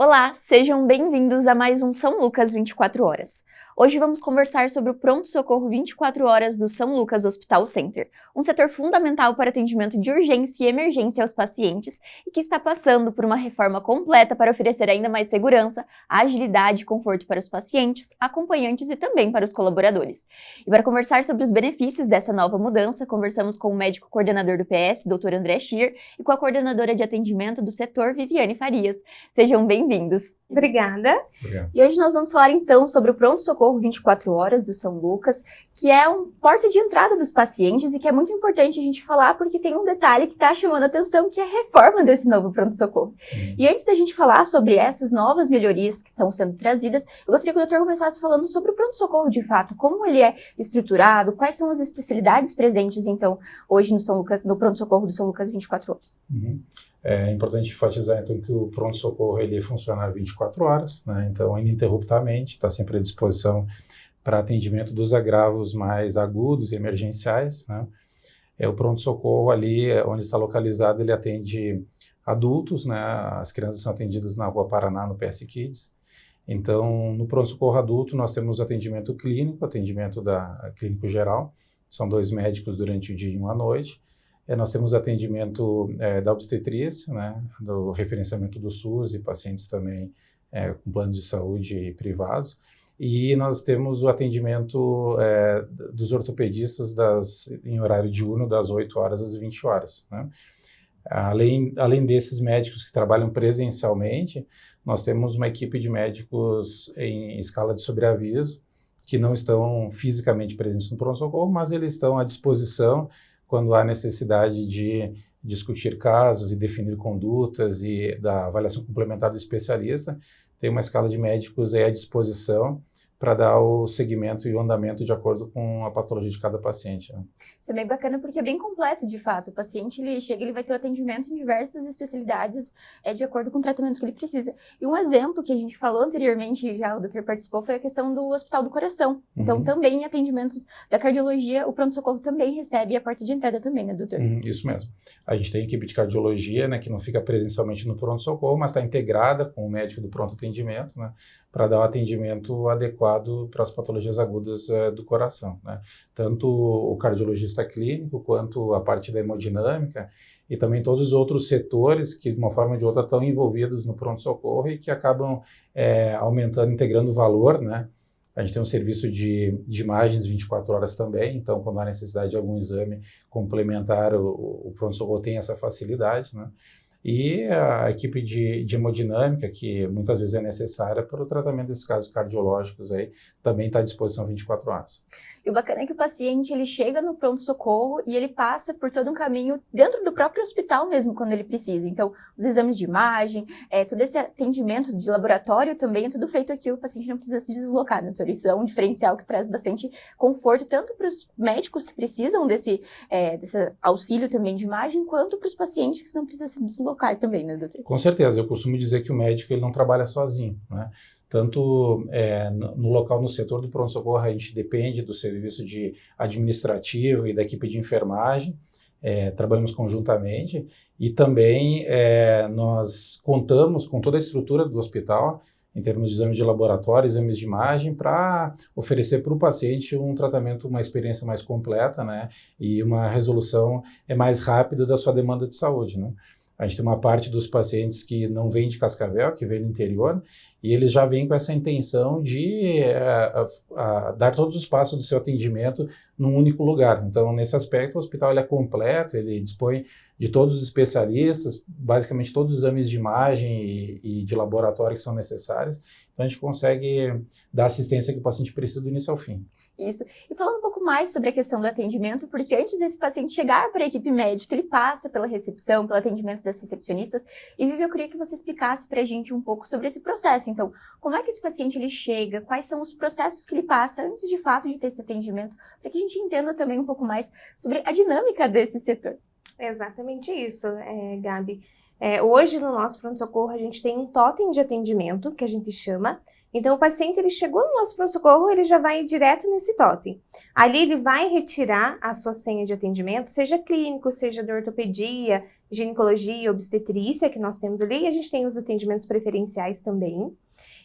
Olá, sejam bem-vindos a mais um São Lucas 24 Horas. Hoje vamos conversar sobre o pronto-socorro 24 horas do São Lucas Hospital Center, um setor fundamental para atendimento de urgência e emergência aos pacientes e que está passando por uma reforma completa para oferecer ainda mais segurança, agilidade e conforto para os pacientes, acompanhantes e também para os colaboradores. E para conversar sobre os benefícios dessa nova mudança, conversamos com o médico coordenador do PS, Dr. André Schier, e com a coordenadora de atendimento do setor, Viviane Farias. Sejam bem-vindos. Obrigada. E hoje nós vamos falar então sobre o pronto-socorro 24 horas do São Lucas, que é um porta de entrada dos pacientes e que é muito importante a gente falar porque tem um detalhe que está chamando a atenção, que é a reforma desse novo pronto-socorro. E antes da gente falar sobre essas novas melhorias que estão sendo trazidas, eu gostaria que o doutor começasse falando sobre o pronto-socorro de fato, como ele é estruturado, quais são as especialidades presentes então hoje no São Lucas, no pronto-socorro do São Lucas 24 horas. É importante enfatizar, então, que o pronto-socorro ele funciona 24 horas, né? Então, ininterruptamente, está sempre à disposição para atendimento dos agravos mais agudos e emergenciais, né? O pronto-socorro ali, onde está localizado, ele atende adultos, né? As crianças são atendidas na Rua Paraná, no PS Kids. Então, no pronto-socorro adulto, nós temos atendimento clínico, atendimento clínico geral, são 2 médicos durante o dia e 1 à noite. Nós temos atendimento da obstetrícia, né, do referenciamento do SUS e pacientes também com planos de saúde privados. E nós temos o atendimento dos ortopedistas em horário diurno, das 8 horas às 20 horas. Né? Além desses médicos que trabalham presencialmente, nós temos uma equipe de médicos em escala de sobreaviso, que não estão fisicamente presentes no pronto-socorro, mas eles estão à disposição quando há necessidade de discutir casos e definir condutas e da avaliação complementar do especialista, tem uma escala de médicos aí à disposição para dar o segmento e o andamento de acordo com a patologia de cada paciente. Né? Isso é bem bacana porque é bem completo, de fato. O paciente, ele chega, ele vai ter o atendimento em diversas especialidades de acordo com o tratamento que ele precisa. E um exemplo que a gente falou anteriormente, já o doutor participou, foi a questão do Hospital do Coração. Então, também em atendimentos da cardiologia, o pronto-socorro também recebe a porta de entrada também, né, doutor? Isso mesmo. A gente tem equipe de cardiologia, né, que não fica presencialmente no pronto-socorro, mas está integrada com o médico do pronto-atendimento, né, para dar o atendimento adequado para as patologias agudas do coração, né? Tanto o cardiologista clínico, quanto a parte da hemodinâmica e também todos os outros setores que, de uma forma ou de outra, estão envolvidos no pronto-socorro e que acabam aumentando, integrando o valor, né? A gente tem um serviço de imagens 24 horas também, então quando há necessidade de algum exame complementar, o pronto-socorro tem essa facilidade, né? E a equipe de hemodinâmica, que muitas vezes é necessária para o tratamento desses casos cardiológicos, aí, também está à disposição 24 horas. E o bacana é que o paciente, ele chega no pronto-socorro e ele passa por todo um caminho dentro do próprio hospital mesmo, quando ele precisa. Então, os exames de imagem, todo esse atendimento de laboratório também é tudo feito aqui, o paciente não precisa se deslocar, né, doutor? Isso é um diferencial que traz bastante conforto, tanto para os médicos que precisam desse auxílio também de imagem, quanto para os pacientes que não precisam se deslocar também, né, doutor? Com certeza, eu costumo dizer que o médico ele não trabalha sozinho, né? Tanto no local, no setor do pronto-socorro, a gente depende do serviço de administrativo e da equipe de enfermagem, trabalhamos conjuntamente e também nós contamos com toda a estrutura do hospital, em termos de exames de laboratório, exames de imagem, para oferecer para o paciente um tratamento, uma experiência mais completa, né, e uma resolução mais rápida da sua demanda de saúde, né. A gente tem uma parte dos pacientes que não vêm de Cascavel, que vêm do interior, e eles já vêm com essa intenção de dar todos os passos do seu atendimento num único lugar. Então, nesse aspecto, o hospital ele é completo, ele dispõe de todos os especialistas, basicamente todos os exames de imagem e de laboratório que são necessários. Então, a gente consegue dar a assistência que o paciente precisa do início ao fim. Isso. E falando um pouco mais sobre a questão do atendimento, porque antes desse paciente chegar para a equipe médica, ele passa pela recepção, pelo atendimento das recepcionistas. E, Vivi, eu queria que você explicasse para a gente um pouco sobre esse processo. Então, como é que esse paciente ele chega? Quais são os processos que ele passa antes, de fato, de ter esse atendimento? Para que a gente entenda também um pouco mais sobre a dinâmica desse setor. Exatamente isso, Gabi. Hoje, no nosso pronto-socorro, a gente tem um totem de atendimento, que a gente chama. Então, o paciente, ele chegou no nosso pronto-socorro, ele já vai direto nesse totem. Ali, ele vai retirar a sua senha de atendimento, seja clínico, seja de ortopedia, ginecologia e obstetrícia que nós temos ali, e a gente tem os atendimentos preferenciais também.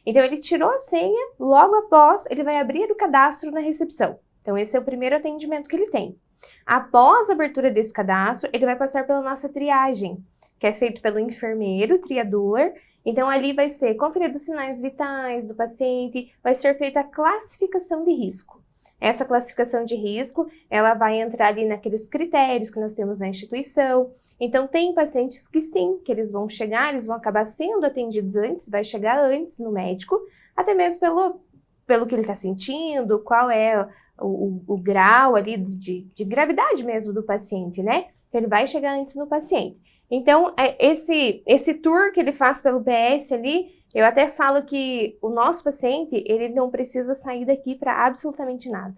Então, ele tirou a senha, logo após, ele vai abrir o cadastro na recepção. Então, esse é o primeiro atendimento que ele tem. Após a abertura desse cadastro, ele vai passar pela nossa triagem, que é feito pelo enfermeiro, triador. Então, ali vai ser conferido os sinais vitais do paciente, vai ser feita a classificação de risco. Essa classificação de risco, ela vai entrar ali naqueles critérios que nós temos na instituição. Então, tem pacientes que sim, que eles vão chegar, eles vão acabar sendo atendidos antes, vai chegar antes no médico, até mesmo pelo que ele está sentindo, qual é o grau ali de gravidade mesmo do paciente, né? Ele vai chegar antes no paciente. Então, esse tour que ele faz pelo PS ali, eu até falo que o nosso paciente, ele não precisa sair daqui para absolutamente nada,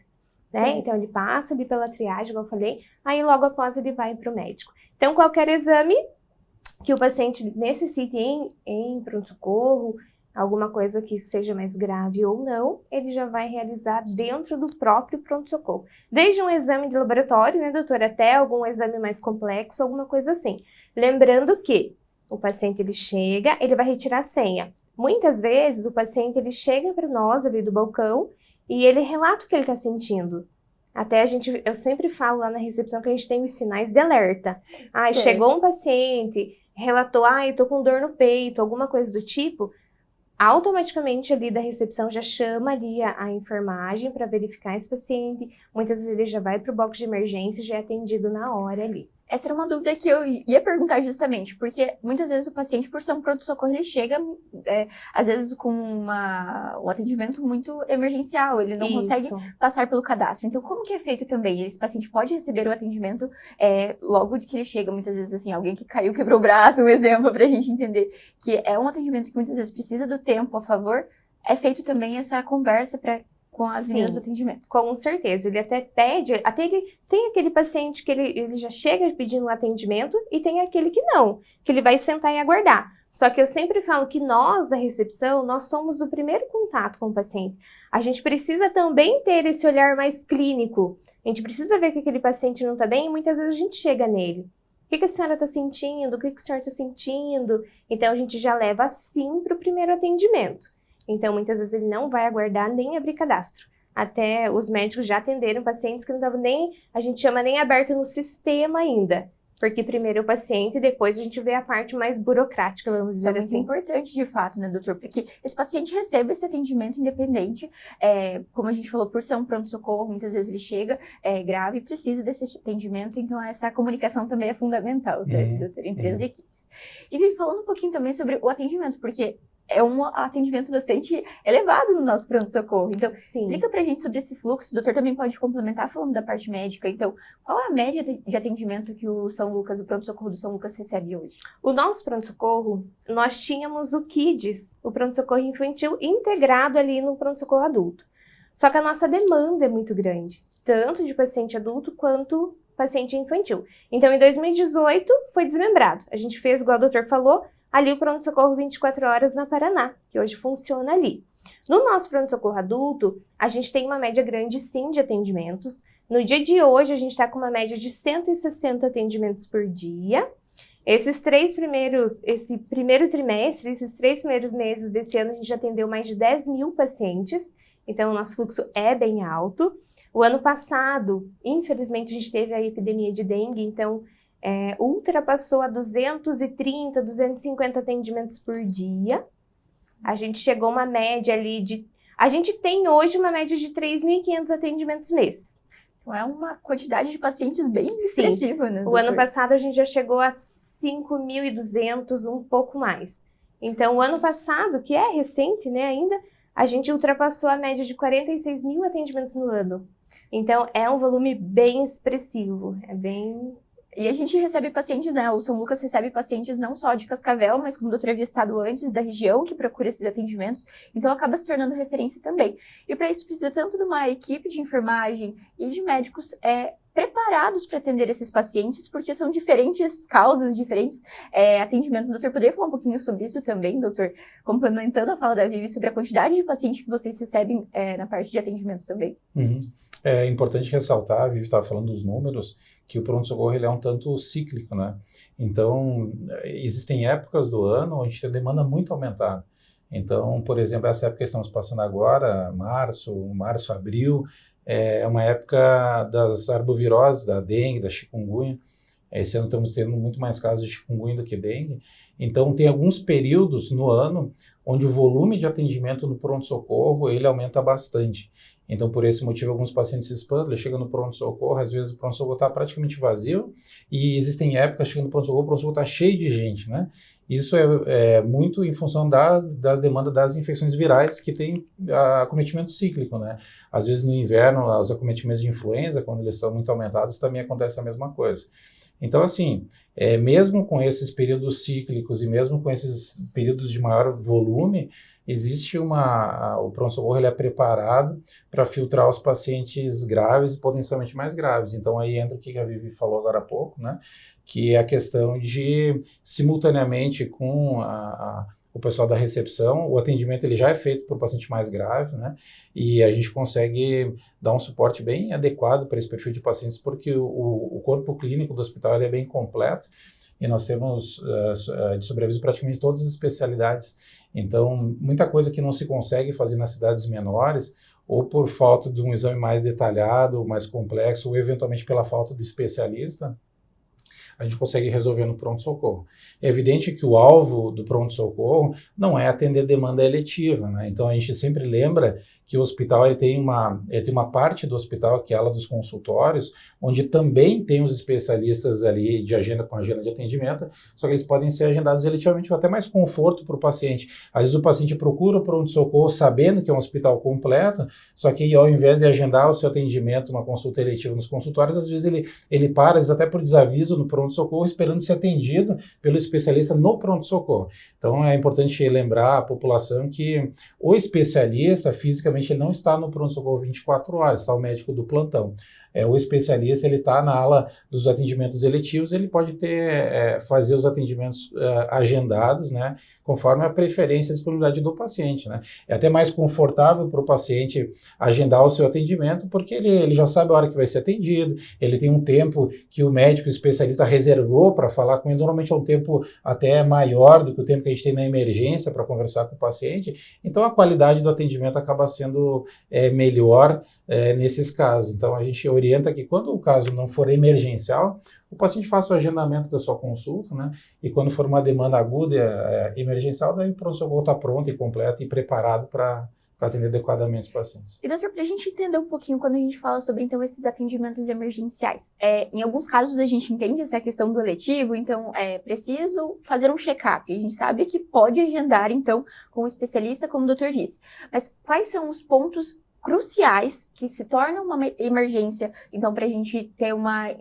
né? Então, ele passa ali pela triagem, como eu falei, aí logo após ele vai para o médico. Então, qualquer exame que o paciente necessite em pronto-socorro, alguma coisa que seja mais grave ou não, ele já vai realizar dentro do próprio pronto-socorro. Desde um exame de laboratório, né, doutora, até algum exame mais complexo, alguma coisa assim. Lembrando que o paciente, ele chega, ele vai retirar a senha. Muitas vezes, o paciente, ele chega para nós ali do balcão e ele relata o que ele está sentindo. Até eu sempre falo lá na recepção que a gente tem os sinais de alerta. Chegou um paciente, relatou, eu tô com dor no peito, alguma coisa do tipo, automaticamente ali da recepção já chama ali a enfermagem para verificar esse paciente. Muitas vezes ele já vai para o box de emergência e já é atendido na hora ali. Essa era uma dúvida que eu ia perguntar justamente, porque muitas vezes o paciente, por ser um pronto-socorro, ele chega, às vezes, com um atendimento muito emergencial, ele não consegue passar pelo cadastro. Então, como que é feito também? Esse paciente pode receber o atendimento logo de que ele chega, muitas vezes, assim, alguém que caiu, quebrou o braço, um exemplo, para a gente entender que é um atendimento que muitas vezes precisa do tempo a favor, é feito também essa conversa com as linhas do atendimento. Com certeza, ele até pede, ele tem aquele paciente que ele já chega pedindo um atendimento e tem aquele que não, que ele vai sentar e aguardar. Só que eu sempre falo que nós, da recepção, nós somos o primeiro contato com o paciente. A gente precisa também ter esse olhar mais clínico. A gente precisa ver que aquele paciente não está bem e muitas vezes a gente chega nele. O que a senhora está sentindo? O que o senhor está sentindo? Então, a gente já leva assim para o primeiro atendimento. Então, muitas vezes ele não vai aguardar nem abrir cadastro. Até os médicos já atenderam pacientes que não estavam a gente chama nem aberto no sistema ainda. Porque primeiro é o paciente e depois a gente vê a parte mais burocrática, vamos dizer assim. Isso é muito importante, de fato, né, doutor? Porque esse paciente recebe esse atendimento independente, como a gente falou, por ser um pronto-socorro, muitas vezes ele chega grave e precisa desse atendimento, então essa comunicação também é fundamental, certo, doutor? Empresas e equipes. E falando um pouquinho também sobre o atendimento, porque é um atendimento bastante elevado no nosso pronto-socorro. Então, explica pra gente sobre esse fluxo. O doutor também pode complementar falando da parte médica. Então, qual é a média de atendimento que o pronto-socorro do São Lucas recebe hoje? O nosso pronto-socorro, nós tínhamos o KIDS, o pronto-socorro infantil, integrado ali no pronto-socorro adulto. Só que a nossa demanda é muito grande, tanto de paciente adulto quanto paciente infantil. Então, em 2018, foi desmembrado. A gente fez, igual o doutor falou, ali o pronto-socorro 24 horas na Paraná, que hoje funciona ali. No nosso pronto-socorro adulto, a gente tem uma média grande, sim, de atendimentos. No dia de hoje, a gente está com uma média de 160 atendimentos por dia. Esse primeiro trimestre, esses 3 primeiros meses desse ano, a gente já atendeu mais de 10 mil pacientes. Então, o nosso fluxo é bem alto. O ano passado, infelizmente, a gente teve a epidemia de dengue, então ultrapassou a 230, 250 atendimentos por dia. A gente chegou a uma média ali a gente tem hoje uma média de 3.500 atendimentos mês. Então é uma quantidade de pacientes bem expressiva, né, doutor? O ano passado a gente já chegou a 5.200, um pouco mais. Então, o ano passado, que é recente, né, ainda, a gente ultrapassou a média de 46 mil atendimentos no ano. Então, é um volume bem expressivo, E a gente recebe pacientes, né? O São Lucas recebe pacientes não só de Cascavel, mas como o doutor havia estado antes, da região que procura esses atendimentos. Então, acaba se tornando referência também. E para isso precisa tanto de uma equipe de enfermagem e de médicos preparados para atender esses pacientes, porque são diferentes causas, diferentes atendimentos. O doutor poderia falar um pouquinho sobre isso também, doutor? Complementando a fala da Vivi sobre a quantidade de pacientes que vocês recebem na parte de atendimento também. É importante ressaltar, a Vivi estava falando dos números, que o pronto-socorro ele é um tanto cíclico, né? Então, existem épocas do ano onde a gente tem demanda muito aumentada. Então, por exemplo, essa época que estamos passando agora, março, abril, é uma época das arboviroses, da dengue, da chikungunya. Esse ano estamos tendo muito mais casos de chikungunya do que dengue. Então, tem alguns períodos no ano onde o volume de atendimento no pronto-socorro ele aumenta bastante. Então, por esse motivo, alguns pacientes se espantam, ele chega no pronto-socorro, às vezes o pronto-socorro está praticamente vazio, e existem épocas chegando no pronto-socorro, o pronto-socorro está cheio de gente, né? Isso é muito em função das demandas das infecções virais que têm acometimento cíclico, né? Às vezes no inverno, os acometimentos de influenza, quando eles estão muito aumentados, também acontece a mesma coisa. Então, assim, mesmo com esses períodos cíclicos e mesmo com esses períodos de maior volume, existe o pronto-socorro ele é preparado para filtrar os pacientes graves e potencialmente mais graves. Então, aí entra o que a Vivi falou agora há pouco, né? Que é a questão de, simultaneamente com o pessoal da recepção, o atendimento ele já é feito para o paciente mais grave, né? E a gente consegue dar um suporte bem adequado para esse perfil de pacientes, porque o corpo clínico do hospital ele é bem completo, e nós temos de sobreaviso praticamente todas as especialidades. Então, muita coisa que não se consegue fazer nas cidades menores, ou por falta de um exame mais detalhado, mais complexo, ou eventualmente pela falta do especialista, a gente consegue resolver no pronto-socorro. É evidente que o alvo do pronto-socorro não é atender demanda eletiva, né? Então, a gente sempre lembra que o hospital ele tem uma parte do hospital, que é a ala dos consultórios, onde também tem os especialistas ali de agenda com agenda de atendimento, só que eles podem ser agendados eletivamente com até mais conforto para o paciente. Às vezes o paciente procura o pronto-socorro sabendo que é um hospital completo, só que ao invés de agendar o seu atendimento, uma consulta eletiva nos consultórios, às vezes ele para, às vezes até por desaviso no pronto-socorro, esperando ser atendido pelo especialista no pronto-socorro. Então é importante lembrar à população que o especialista fisicamente ele não está no pronto-socorro 24 horas, está o médico do plantão. O especialista ele está na ala dos atendimentos eletivos, ele pode fazer os atendimentos agendados, né, conforme a preferência e a disponibilidade do paciente, né. É até mais confortável para o paciente agendar o seu atendimento, porque ele já sabe a hora que vai ser atendido, ele tem um tempo que o médico especialista reservou para falar com ele, normalmente é um tempo até maior do que o tempo que a gente tem na emergência para conversar com o paciente, então a qualidade do atendimento acaba sendo melhor nesses casos. Então a gente orienta que quando o caso não for emergencial, o paciente faça o agendamento da sua consulta, né? E quando for uma demanda aguda emergencial, daí o pronto-socorro está pronto e completo e preparado para atender adequadamente os pacientes. E doutor, para a gente entender um pouquinho quando a gente fala sobre então esses atendimentos emergenciais, em alguns casos a gente entende essa questão do eletivo, então é preciso fazer um check-up, a gente sabe que pode agendar então com o especialista, como o doutor disse, mas quais são os pontos cruciais que se tornam uma emergência, então para a gente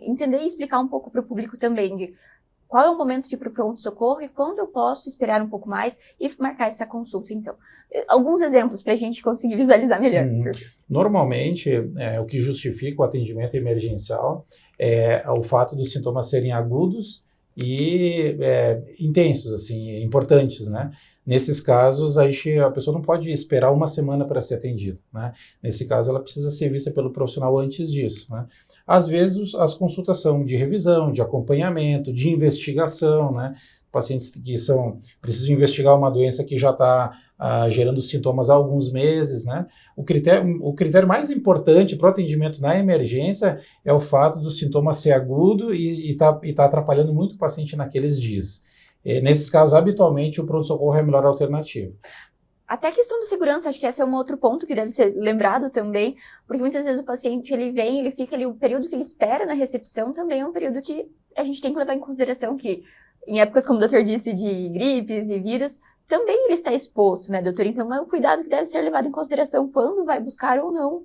entender e explicar um pouco para o público também de qual é o momento de ir para o pronto-socorro e quando eu posso esperar um pouco mais e marcar essa consulta, então. Alguns exemplos para a gente conseguir visualizar melhor. Normalmente, o que justifica o atendimento emergencial é o fato dos sintomas serem agudos e intensos, assim, importantes, né? Nesses casos, a pessoa não pode esperar uma semana para ser atendida, né? Nesse caso, ela precisa ser vista pelo profissional antes disso, né? Às vezes, as consultas são de revisão, de acompanhamento, de investigação, né? Pacientes que precisam investigar uma doença que já está gerando sintomas há alguns meses, né? O critério mais importante para o atendimento na emergência é o fato do sintoma ser agudo e tá atrapalhando muito o paciente naqueles dias. Nesses casos, habitualmente, o pronto-socorro é a melhor alternativa. Até a questão de segurança, acho que esse é um outro ponto que deve ser lembrado também, porque muitas vezes o paciente, ele fica ali, o período que ele espera na recepção também é um período que a gente tem que levar em consideração que, em épocas, como o doutor disse, de gripes e vírus, também ele está exposto, né, doutor? Então, é um cuidado que deve ser levado em consideração quando vai buscar ou não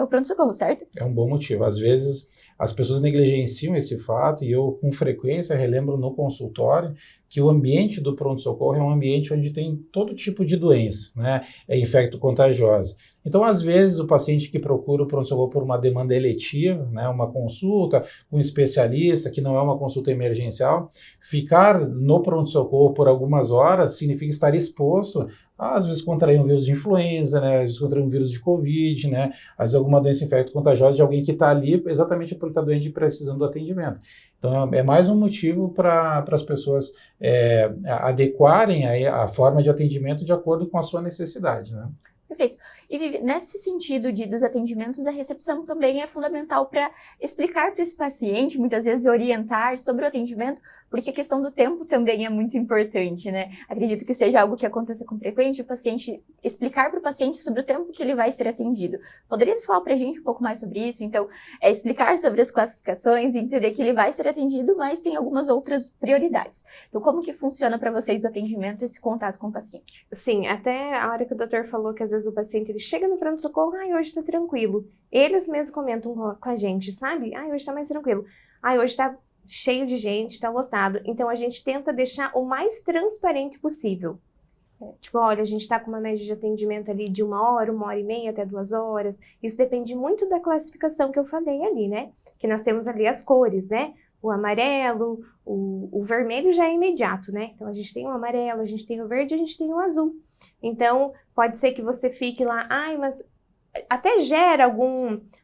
o pronto-socorro, certo? É um bom motivo. Às vezes, as pessoas negligenciam esse fato e eu, com frequência, relembro no consultório que o ambiente do pronto-socorro é um ambiente onde tem todo tipo de doença, né? É infecto-contagiosa. Então, às vezes, o paciente que procura o pronto-socorro por uma demanda eletiva, né, uma consulta com um especialista, que não é uma consulta emergencial, ficar no pronto-socorro por algumas horas significa estar exposto às vezes contrair um vírus de influenza, né? Às vezes contrair um vírus de Covid, né? Às vezes alguma doença infecto-contagiosa de alguém que está ali exatamente porque está doente e precisando do atendimento. Então, é mais um motivo para as pessoas adequarem aí a forma de atendimento de acordo com a sua necessidade, né? Perfeito. E Vivi, nesse sentido dos atendimentos, a recepção também é fundamental para explicar para esse paciente, muitas vezes orientar sobre o atendimento, porque a questão do tempo também é muito importante, né? Acredito que seja algo que aconteça com frequência, o paciente explicar para o paciente sobre o tempo que ele vai ser atendido. Poderia falar para a gente um pouco mais sobre isso? Então, explicar sobre as classificações e entender que ele vai ser atendido, mas tem algumas outras prioridades. Então, como que funciona para vocês o atendimento, esse contato com o paciente? Sim, até a hora que o doutor falou que às vezes o paciente ele chega no pronto-socorro, hoje tá tranquilo. Eles mesmos comentam com a gente, sabe? Hoje tá mais tranquilo. Hoje tá cheio de gente, tá lotado. Então a gente tenta deixar o mais transparente possível. Certo. Tipo, olha, a gente tá com uma média de atendimento ali de 1 hora e meia até 2 horas. Isso depende muito da classificação que eu falei ali, né? Que nós temos ali as cores, né? O amarelo, o vermelho já é imediato, né? Então a gente tem o amarelo, a gente tem o verde, a gente tem o azul. Então, pode ser que você fique lá, mas até gera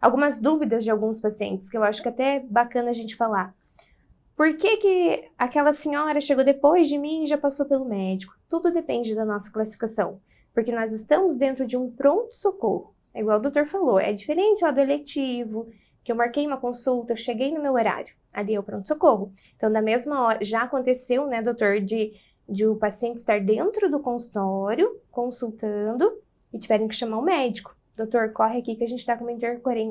algumas dúvidas de alguns pacientes, que eu acho que até é bacana a gente falar. Por que aquela senhora chegou depois de mim e já passou pelo médico? Tudo depende da nossa classificação, porque nós estamos dentro de um pronto-socorro. É igual o doutor falou, é diferente do eletivo, que eu marquei uma consulta, eu cheguei no meu horário, ali é o pronto-socorro. Então, da mesma hora, já aconteceu, né, doutor, de o paciente estar dentro do consultório, consultando, e tiverem que chamar o médico. Doutor, corre aqui que a gente está com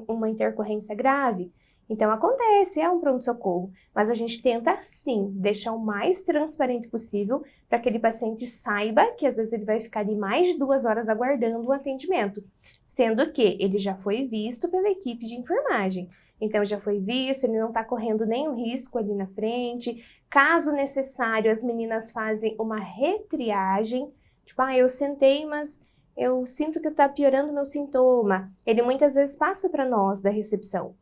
uma intercorrência grave. Então, acontece, é um pronto-socorro. Mas a gente tenta, sim, deixar o mais transparente possível para que aquele paciente saiba que, às vezes, ele vai ficar ali mais de 2 horas aguardando o atendimento. Sendo que ele já foi visto pela equipe de enfermagem. Então, já foi visto, ele não está correndo nenhum risco ali na frente. Caso necessário, as meninas fazem uma retriagem. Tipo, eu sentei, mas eu sinto que está piorando o meu sintoma. Ele muitas vezes passa para nós da recepção.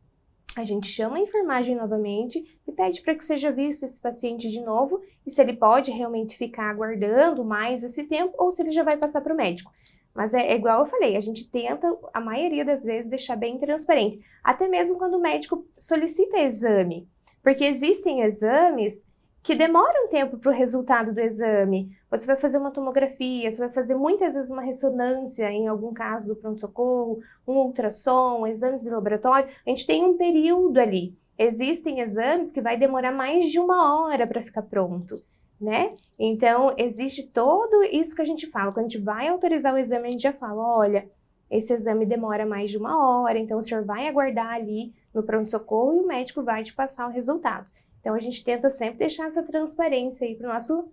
A gente chama a enfermagem novamente e pede para que seja visto esse paciente de novo e se ele pode realmente ficar aguardando mais esse tempo ou se ele já vai passar para o médico. Mas é igual eu falei, a gente tenta, a maioria das vezes, deixar bem transparente. Até mesmo quando o médico solicita exame. Porque existem exames que demoram tempo para o resultado do exame. Você vai fazer uma tomografia, você vai fazer muitas vezes uma ressonância, em algum caso do pronto-socorro, um ultrassom, exames de laboratório. A gente tem um período ali. Existem exames que vai demorar mais de 1 hora para ficar pronto, né? Então, existe todo isso que a gente fala. Quando a gente vai autorizar o exame, a gente já fala, olha, esse exame demora mais de 1 hora, então o senhor vai aguardar ali no pronto-socorro e o médico vai te passar o resultado. Então, a gente tenta sempre deixar essa transparência aí para o nosso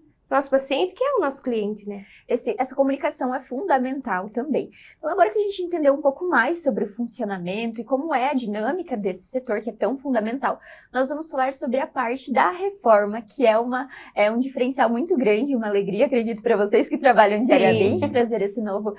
paciente, que é o nosso cliente, né? Essa comunicação é fundamental também. Então, agora que a gente entendeu um pouco mais sobre o funcionamento e como é a dinâmica desse setor, que é tão fundamental, nós vamos falar sobre a parte da reforma, que é um diferencial muito grande, uma alegria, acredito, para vocês que trabalham Sim. diariamente, trazer esse novo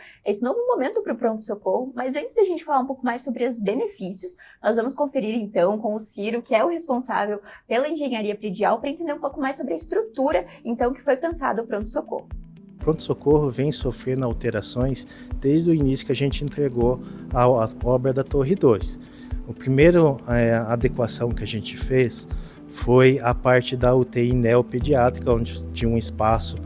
momento para o pronto-socorro. Mas antes da gente falar um pouco mais sobre os benefícios, nós vamos conferir, então, com o Ciro, que é o responsável pela engenharia predial, para entender um pouco mais sobre a estrutura, então, que foi pensado o pronto-socorro. O pronto-socorro vem sofrendo alterações desde o início que a gente entregou a obra da Torre 2. A primeira adequação que a gente fez foi a parte da UTI neopediátrica, onde tinha um espaço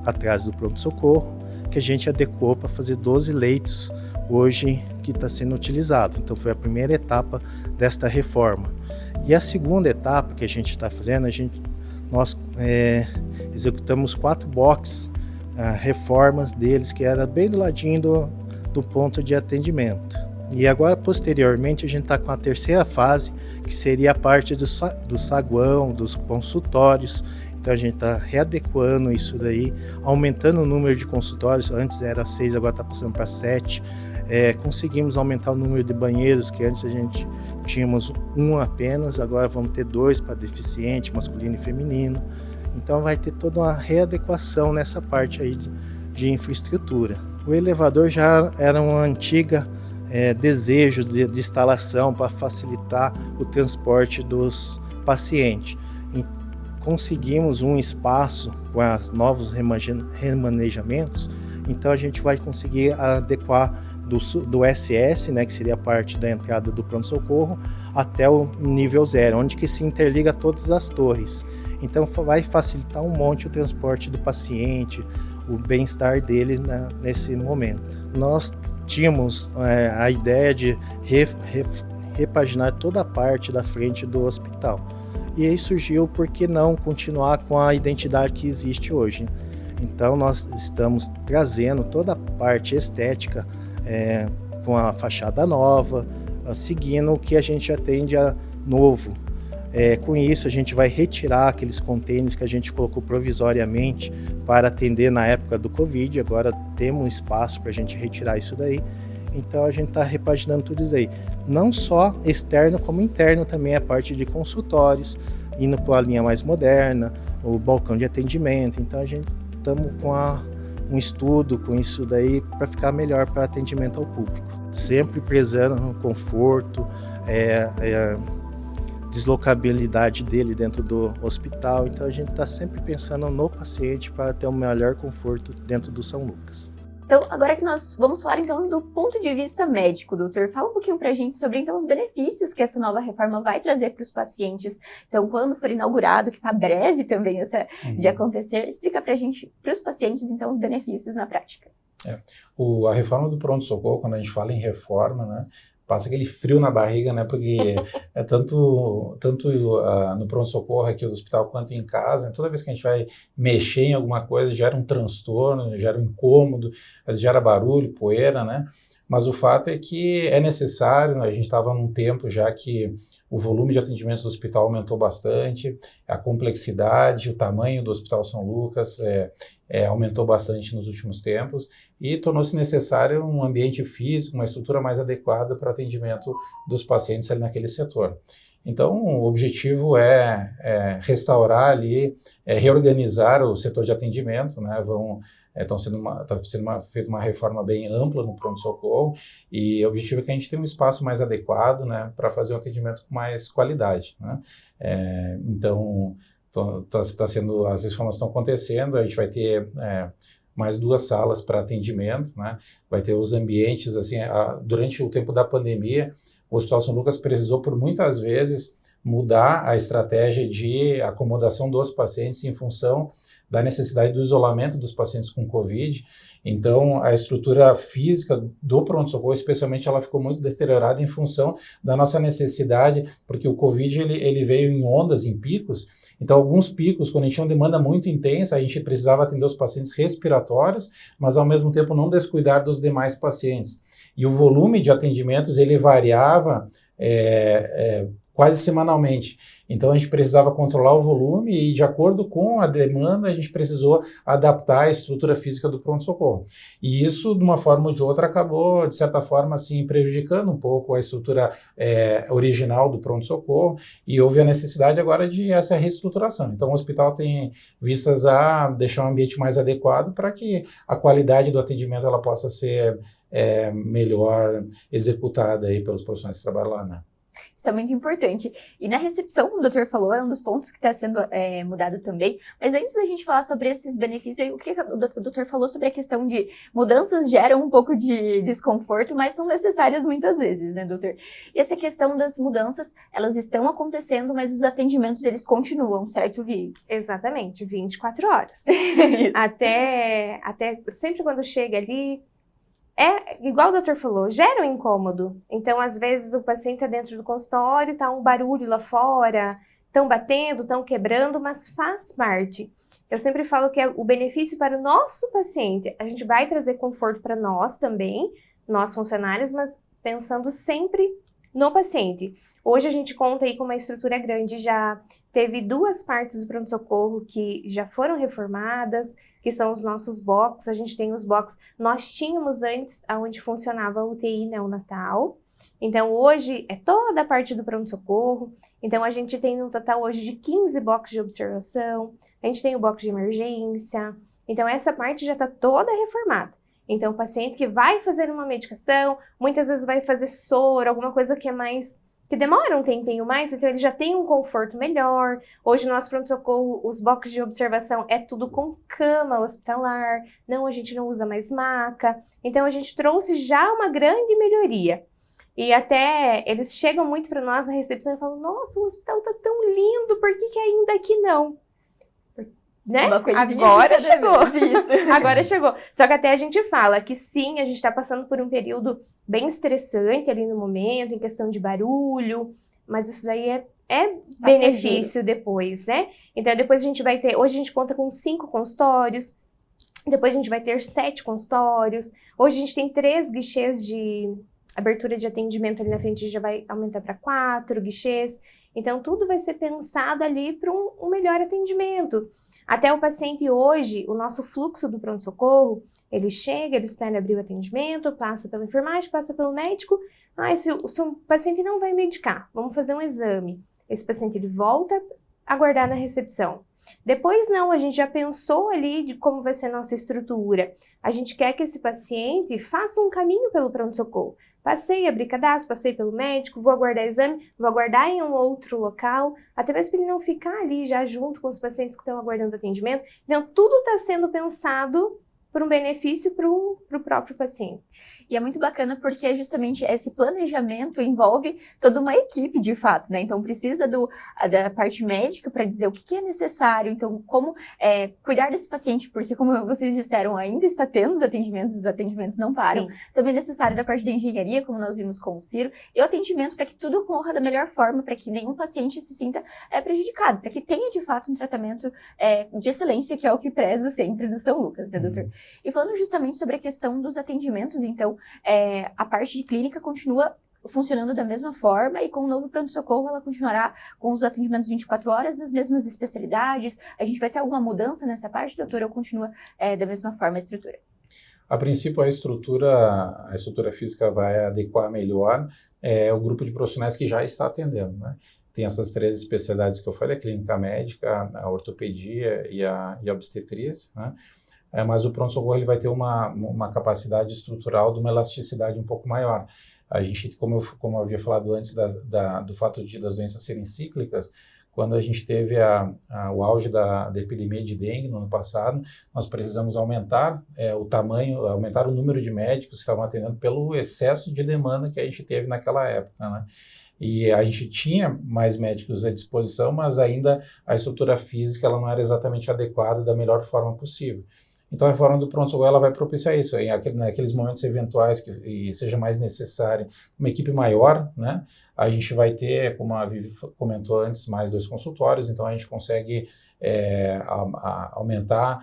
atrás do pronto-socorro, que a gente adequou para fazer 12 leitos hoje que está sendo utilizado. Então foi a primeira etapa desta reforma. E a segunda etapa que a gente está fazendo, nós executamos 4 boxes, reformas deles, que era bem do ladinho do ponto de atendimento. E agora, posteriormente, a gente está com a terceira fase, que seria a parte do saguão, dos consultórios. Então, a gente está readequando isso daí, aumentando o número de consultórios. Antes era 6, agora está passando para 7. Conseguimos aumentar o número de banheiros, que antes a gente tínhamos 1 apenas, agora vamos ter 2 para deficiente, masculino e feminino. Então vai ter toda uma readequação nessa parte aí de infraestrutura. O elevador já era uma antiga desejo de instalação para facilitar o transporte dos pacientes. E conseguimos um espaço com os novos remanejamentos Então a gente vai conseguir adequar do SS, né, que seria a parte da entrada do pronto-socorro, até o nível 0, onde que se interliga todas as torres. Então vai facilitar um monte o transporte do paciente, o bem-estar dele nesse momento. Nós tínhamos a ideia de repaginar toda a parte da frente do hospital. E aí surgiu, por que não continuar com a identidade que existe hoje? Então nós estamos trazendo toda a parte estética com a fachada nova, seguindo o que a gente atende a novo. Com isso a gente vai retirar aqueles contêineres que a gente colocou provisoriamente para atender na época do Covid, agora temos um espaço para a gente retirar isso daí. Então a gente está repaginando tudo isso aí. Não só externo como interno também, a parte de consultórios, indo para a linha mais moderna, o balcão de atendimento. Então a gente estamos com um estudo com isso daí para ficar melhor para atendimento ao público. Sempre prezando no conforto, deslocabilidade dele dentro do hospital. Então a gente está sempre pensando no paciente para ter o melhor conforto dentro do São Lucas. Então, agora que nós vamos falar então do ponto de vista médico, doutor, fala um pouquinho pra gente sobre então os benefícios que essa nova reforma vai trazer para os pacientes. Então, quando for inaugurado, que está breve também de acontecer, explica pra gente, para os pacientes, então, os benefícios na prática. A reforma do pronto-socorro, quando a gente fala em reforma, né, passa aquele frio na barriga, né? Porque tanto no pronto-socorro aqui do hospital quanto em casa, toda vez que a gente vai mexer em alguma coisa, gera um transtorno, gera um incômodo, às vezes gera barulho, poeira, né? Mas o fato é que é necessário, a gente estava num tempo já que o volume de atendimento do hospital aumentou bastante, a complexidade, o tamanho do Hospital São Lucas aumentou bastante nos últimos tempos e tornou-se necessário um ambiente físico, uma estrutura mais adequada para atendimento dos pacientes ali naquele setor. Então, o objetivo é restaurar ali, reorganizar o setor de atendimento, né? Está sendo feita uma reforma bem ampla no pronto-socorro e o objetivo é que a gente tenha um espaço mais adequado, né, para fazer um atendimento com mais qualidade, né? Então, as reformas estão acontecendo, a gente vai ter mais 2 salas para atendimento, né? Vai ter os ambientes, assim, durante o tempo da pandemia, o Hospital São Lucas precisou por muitas vezes mudar a estratégia de acomodação dos pacientes em função da necessidade do isolamento dos pacientes com Covid. Então, a estrutura física do pronto-socorro, especialmente, ela ficou muito deteriorada em função da nossa necessidade, porque o Covid ele veio em ondas, em picos. Então, alguns picos, quando a gente tinha uma demanda muito intensa, a gente precisava atender os pacientes respiratórios, mas, ao mesmo tempo, não descuidar dos demais pacientes. E o volume de atendimentos, ele variava quase semanalmente. Então, a gente precisava controlar o volume e, de acordo com a demanda, a gente precisou adaptar a estrutura física do pronto-socorro. E isso, de uma forma ou de outra, acabou, de certa forma, assim, prejudicando um pouco a estrutura original do pronto-socorro e houve a necessidade agora de essa reestruturação. Então, o hospital tem vistas a deixar um ambiente mais adequado para que a qualidade do atendimento ela possa ser melhor executada aí pelos profissionais que trabalham lá, né? Isso é muito importante. E na recepção, como o doutor falou, é um dos pontos que está sendo mudado também. Mas antes da gente falar sobre esses benefícios, o que o doutor falou sobre a questão de mudanças geram um pouco de desconforto, mas são necessárias muitas vezes, né, doutor? E essa questão das mudanças, elas estão acontecendo, mas os atendimentos, eles continuam, certo, Vi? Exatamente, 24 horas. até sempre quando chega ali, igual o doutor falou, gera um incômodo. Então, às vezes, o paciente está dentro do consultório, está um barulho lá fora, estão batendo, estão quebrando, mas faz parte. Eu sempre falo que é o benefício para o nosso paciente. A gente vai trazer conforto para nós também, nós funcionários, mas pensando sempre no paciente. Hoje a gente conta aí com uma estrutura grande, já teve 2 partes do pronto-socorro que já foram reformadas, que são os nossos box. A gente tem os box, nós tínhamos antes onde funcionava a UTI neonatal. Então hoje é toda a parte do pronto-socorro. Então a gente tem um total hoje de 15 boxes de observação, a gente tem o box de emergência. Então essa parte já está toda reformada. Então o paciente que vai fazer uma medicação, muitas vezes vai fazer soro, alguma coisa que é mais que demora um tempinho mais, então ele já tem um conforto melhor. Hoje no nosso pronto-socorro, os boxes de observação é tudo com cama hospitalar, a gente não usa mais maca, então a gente trouxe já uma grande melhoria. E até eles chegam muito para nós na recepção e falam, nossa, o hospital tá tão lindo, por que ainda aqui não? Né? Agora chegou. Agora chegou. Só que até a gente fala que sim, a gente está passando por um período bem estressante ali no momento, em questão de barulho, mas isso daí é benefício depois, né? Então depois a gente vai ter, hoje a gente conta com 5 consultórios, depois a gente vai ter 7 consultórios, hoje a gente tem 3 guichês de abertura de atendimento ali na frente, a gente já vai aumentar para 4 guichês, então tudo vai ser pensado ali para um melhor atendimento. Até o paciente hoje, o nosso fluxo do pronto-socorro, ele chega, ele espera abrir o atendimento, passa pela enfermagem, passa pelo médico. Se o paciente não vai medicar, vamos fazer um exame. Esse paciente ele volta a aguardar na recepção. Depois não, a gente já pensou ali de como vai ser a nossa estrutura. A gente quer que esse paciente faça um caminho pelo pronto-socorro. Passei, abri cadastro, passei pelo médico, vou aguardar exame, vou aguardar em um outro local, até mesmo para ele não ficar ali já junto com os pacientes que estão aguardando atendimento. Então, tudo está sendo pensado por um benefício para o próprio paciente. E é muito bacana porque justamente esse planejamento envolve toda uma equipe de fato, né? Então precisa da parte médica para dizer o que é necessário, então como cuidar desse paciente, porque como vocês disseram, ainda está tendo os atendimentos não param. Sim. Também é necessário da parte da engenharia, como nós vimos com o Ciro, e o atendimento para que tudo ocorra da melhor forma, para que nenhum paciente se sinta prejudicado, para que tenha de fato um tratamento de excelência, que é o que preza sempre do São Lucas, né, doutor? E falando justamente sobre a questão dos atendimentos, então, a parte de clínica continua funcionando da mesma forma e com o novo pronto-socorro ela continuará com os atendimentos 24 horas nas mesmas especialidades. A gente vai ter alguma mudança nessa parte, doutora, ou continua da mesma forma a estrutura? A princípio, a estrutura física vai adequar melhor o grupo de profissionais que já está atendendo, né? Tem essas 3 especialidades que eu falei, a clínica médica, a ortopedia e a obstetríase, né? Mas o pronto-socorro ele vai ter uma capacidade estrutural de uma elasticidade um pouco maior. A gente, como eu havia falado antes do fato das doenças serem cíclicas, quando a gente teve o auge da epidemia de dengue no ano passado, nós precisamos aumentar o tamanho, aumentar o número de médicos que estavam atendendo pelo excesso de demanda que a gente teve naquela época, né? E a gente tinha mais médicos à disposição, mas ainda a estrutura física ela não era exatamente adequada da melhor forma possível. Então, a reforma do pronto-socorro ela vai propiciar isso, naqueles momentos eventuais que seja mais necessário uma equipe maior, né? A gente vai ter, como a Vivi comentou antes, mais 2 consultórios, então a gente consegue aumentar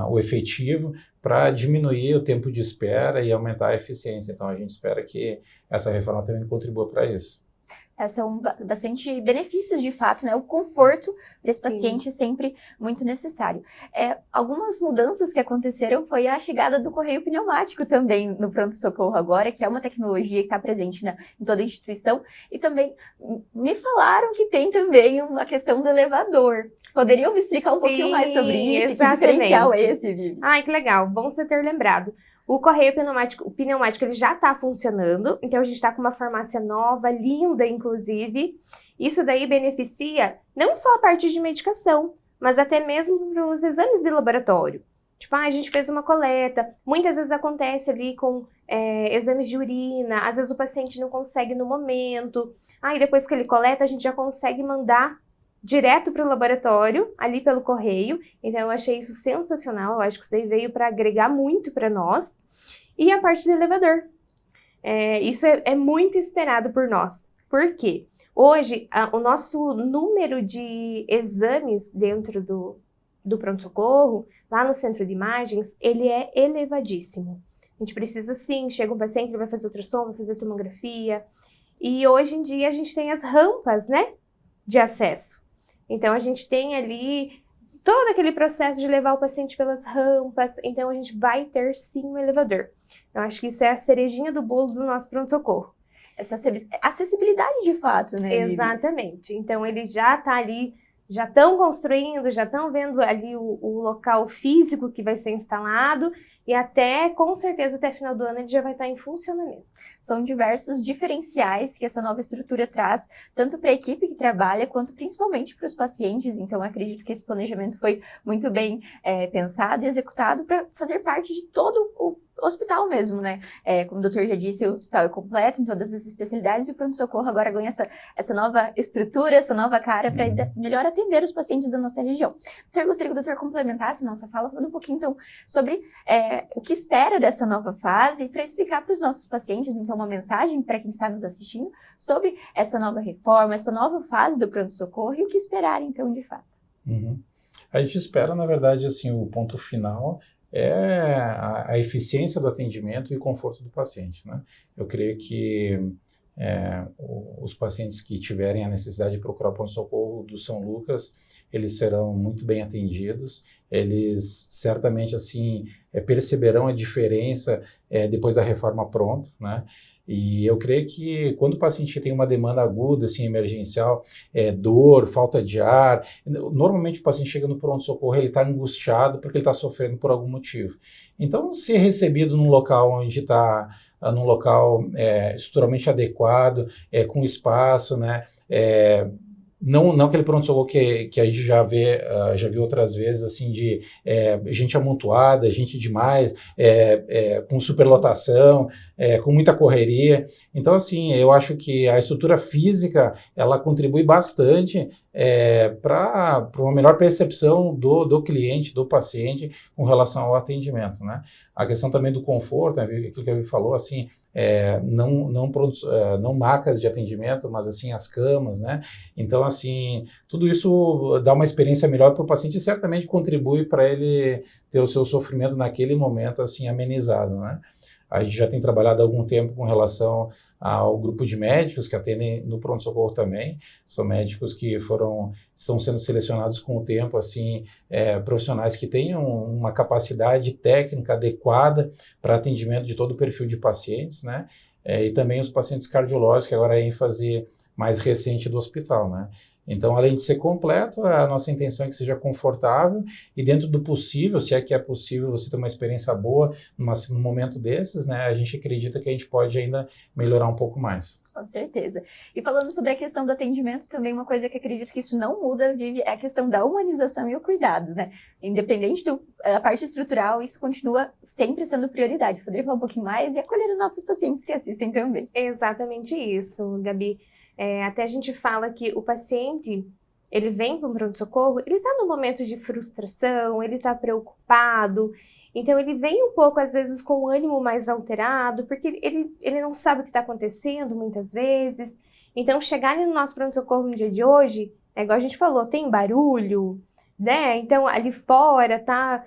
o efetivo para diminuir o tempo de espera e aumentar a eficiência. Então, a gente espera que essa reforma também contribua para isso. São bastante benefícios de fato, né? O conforto desse paciente é sempre muito necessário. Algumas mudanças que aconteceram foi a chegada do correio pneumático também no pronto-socorro agora, que é uma tecnologia que está presente em toda a instituição. E também me falaram que tem também uma questão do elevador. Poderiam me explicar um pouquinho mais sobre isso? Exatamente. Que diferencial é esse, Vivi? Ai, que legal. Bom você ter lembrado. O correio pneumático ele já está funcionando, então a gente está com uma farmácia nova, linda inclusive. Isso daí beneficia não só a parte de medicação, mas até mesmo para os exames de laboratório. Tipo, a gente fez uma coleta, muitas vezes acontece ali com exames de urina, às vezes o paciente não consegue no momento. E depois que ele coleta, a gente já consegue mandar direto para o laboratório, ali pelo correio. Então, eu achei isso sensacional. Eu acho que isso daí veio para agregar muito para nós. E a parte do elevador. Isso é muito esperado por nós. Por quê? Hoje, o nosso número de exames dentro do pronto-socorro, lá no centro de imagens, ele é elevadíssimo. A gente precisa, sim, chega um paciente, ele vai fazer ultrassom, vai fazer tomografia. E hoje em dia, a gente tem as rampas, né, de acesso. Então, a gente tem ali todo aquele processo de levar o paciente pelas rampas. Então, a gente vai ter, sim, um elevador. Eu acho que isso é a cerejinha do bolo do nosso pronto-socorro. Essa acessibilidade de fato, né? Exatamente. Então, ele já está ali, já estão construindo, já estão vendo ali o local físico que vai ser instalado. e até, com certeza, até final do ano ele já vai estar em funcionamento. São diversos diferenciais que essa nova estrutura traz, tanto para a equipe que trabalha, quanto principalmente para os pacientes. Então, acredito que esse planejamento foi muito bem pensado e executado para fazer parte de todo o hospital mesmo, né? Como o doutor já disse, o hospital é completo em todas as especialidades e o pronto-socorro agora ganha essa nova estrutura, essa nova cara para melhor atender os pacientes da nossa região. Doutor, gostaria que o doutor complementasse nossa fala, falando um pouquinho, então, sobre o que espera dessa nova fase, para explicar para os nossos pacientes, então, uma mensagem para quem está nos assistindo sobre essa nova reforma, essa nova fase do pronto-socorro e o que esperar, então, de fato. A gente espera, na verdade, assim, o ponto final é a eficiência do atendimento e o conforto do paciente, né? Eu creio que os pacientes que tiverem a necessidade de procurar o pronto-socorro do São Lucas, eles serão muito bem atendidos, eles certamente, assim, perceberão a diferença depois da reforma pronta, né? E eu creio que quando o paciente tem uma demanda aguda, assim, emergencial, dor, falta de ar, normalmente o paciente chega no pronto-socorro, ele está angustiado porque ele está sofrendo por algum motivo. Então, ser recebido num local onde está, num local estruturalmente adequado, com espaço, né, não aquele pronto-socorro que a gente já viu outras vezes, assim, de gente amontoada, gente demais, com superlotação, com muita correria. Então, assim, eu acho que a estrutura física, ela contribui bastante para uma melhor percepção do cliente, do paciente, com relação ao atendimento, né? A questão também do conforto, né, aquilo que a Vivi falou, assim, não macas de atendimento, mas, assim, as camas, né? Então, assim, tudo isso dá uma experiência melhor para o paciente e certamente contribui para ele ter o seu sofrimento naquele momento, assim, amenizado, né? A gente já tem trabalhado há algum tempo com relação ao grupo de médicos que atendem no pronto-socorro também. São médicos que estão sendo selecionados com o tempo, assim, profissionais que tenham uma capacidade técnica adequada para atendimento de todo o perfil de pacientes, né? E também os pacientes cardiológicos, que agora é a ênfase mais recente do hospital, né? Então, além de ser completo, a nossa intenção é que seja confortável e dentro do possível, se é que é possível você ter uma experiência boa num momento desses, né, a gente acredita que a gente pode ainda melhorar um pouco mais. Com certeza. E falando sobre a questão do atendimento, também uma coisa que acredito que isso não muda, Vivi, é a questão da humanização e o cuidado, né? Independente da parte estrutural, isso continua sempre sendo prioridade. Poderia falar um pouquinho mais e acolher os nossos pacientes que assistem também. Exatamente isso, Gabi. Até a gente fala que o paciente, ele vem para um pronto-socorro, ele está num momento de frustração, ele está preocupado, então ele vem um pouco, às vezes, com o ânimo mais alterado, porque ele não sabe o que está acontecendo, muitas vezes. Então, chegar ali no nosso pronto-socorro no dia de hoje, é igual a gente falou, tem barulho, né? Então, ali fora tá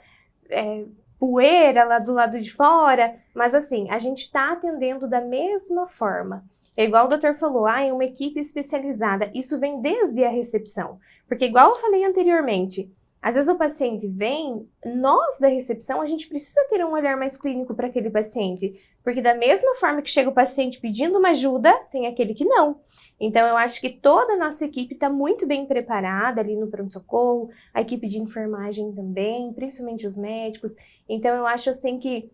poeira lá do lado de fora, mas assim, a gente está atendendo da mesma forma. É igual o doutor falou, é uma equipe especializada. Isso vem desde a recepção. Porque igual eu falei anteriormente, às vezes o paciente vem, nós da recepção, a gente precisa ter um olhar mais clínico para aquele paciente. Porque da mesma forma que chega o paciente pedindo uma ajuda, tem aquele que não. Então eu acho que toda a nossa equipe está muito bem preparada ali no pronto-socorro, a equipe de enfermagem também, principalmente os médicos. Então eu acho assim que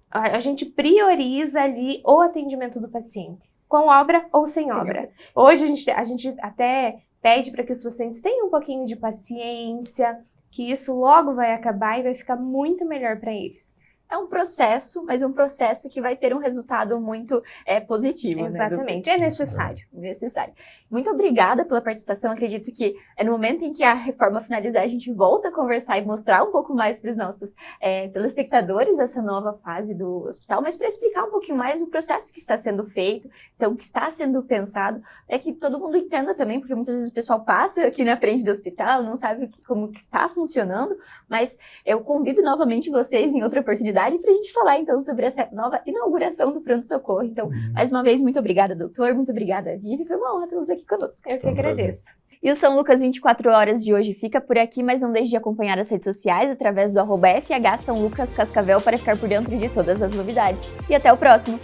a gente prioriza ali o atendimento do paciente. Com obra ou sem obra. Hoje a gente até pede para que os pacientes tenham um pouquinho de paciência, que isso logo vai acabar e vai ficar muito melhor para eles. É um processo, mas um processo que vai ter um resultado muito positivo. Exatamente, né? é necessário. Necessário. Muito obrigada pela participação. Acredito que no momento em que a reforma finalizar, a gente volta a conversar e mostrar um pouco mais para os nossos telespectadores essa nova fase do hospital, mas para explicar um pouquinho mais o processo que está sendo feito, então, que está sendo pensado, para que todo mundo entenda também, porque muitas vezes o pessoal passa aqui na frente do hospital, não sabe como que está funcionando, mas eu convido novamente vocês em outra oportunidade para a gente falar, então, sobre essa nova inauguração do pronto-socorro. Então, mais uma vez, muito obrigada, doutor, muito obrigada, Vivi, foi uma honra tê-los aqui conosco. Eu que agradeço. E o São Lucas 24 Horas de hoje fica por aqui, mas não deixe de acompanhar as redes sociais através do @FH São Lucas Cascavel para ficar por dentro de todas as novidades. E até o próximo!